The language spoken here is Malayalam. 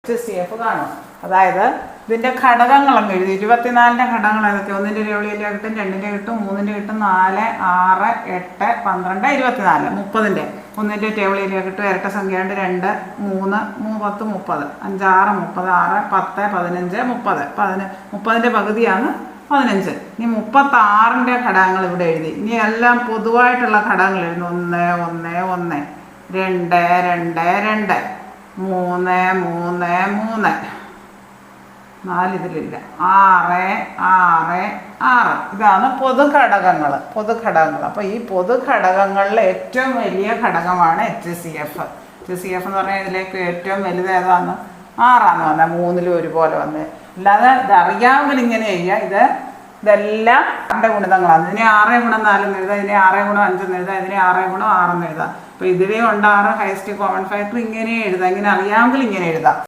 HCF കാണും. അതായത് ഇതിൻ്റെ ഘടകങ്ങളങ്ങ് എഴുതി. 24ൻ്റെ ഘടകങ്ങൾ ഏതൊക്കെ? 1ൻ്റെ ടേബിളിലെ കിട്ടും, 2ൻ്റെ കിട്ടും, 3ൻ്റെ കിട്ടും, 4, 6, 8, 12, 24. 30ൻ്റെ 1ൻ്റെ ടേബിളിലെ കിട്ടും. ഇരട്ട സംഖ്യയുണ്ട് 2, 3, 10, 30, 5, 6, 36, 10, 15, 30. 30ൻ്റെ പകുതിയാണ് 15. ഇനി 36ൻ്റെ ഘടകങ്ങൾ ഇവിടെ എഴുതി. ഇനി എല്ലാം പൊതുവായിട്ടുള്ള ഘടകങ്ങൾ എഴുതുന്നു. 1, 1, 1, 2, 2, 2, 3, 3, 3, 4 ഇതിലില്ല, 6, 6, 6. ഇതാണ് പൊതുഘടകങ്ങൾ. അപ്പോൾ ഈ പൊതുഘടകങ്ങളിലെ ഏറ്റവും വലിയ ഘടകമാണ് HCF. HCF എന്ന് പറഞ്ഞാൽ ഇതിലേക്ക് ഏറ്റവും വലുത് ഏതാണ്? 6 പറഞ്ഞാൽ 3ലും ഒരുപോലെ വന്ന്. അല്ലാതെ ഇതറിയാമെങ്കിൽ ഇങ്ങനെ ചെയ്യുക. ഇതെല്ലാം 2 ഗുണിതങ്ങളാണ്. ഇതിനെ 6 ഗുണം 4 എന്ന് എഴുതാം, ഇതിനെ 6 ഗുണം 5 എന്ന് എഴുതാം, ഇതിനെ 6 ഗുണം 6 എന്ന് എഴുതാം. അപ്പോൾ ഇതിലെ ഉണ്ട് 6 ഹൈസ്റ്റ് കോമൺ ഫാക്ടർ. ഇങ്ങനെ എഴുതാം. ഇങ്ങനെ അറിയാമെങ്കിൽ ഇങ്ങനെ എഴുതാം.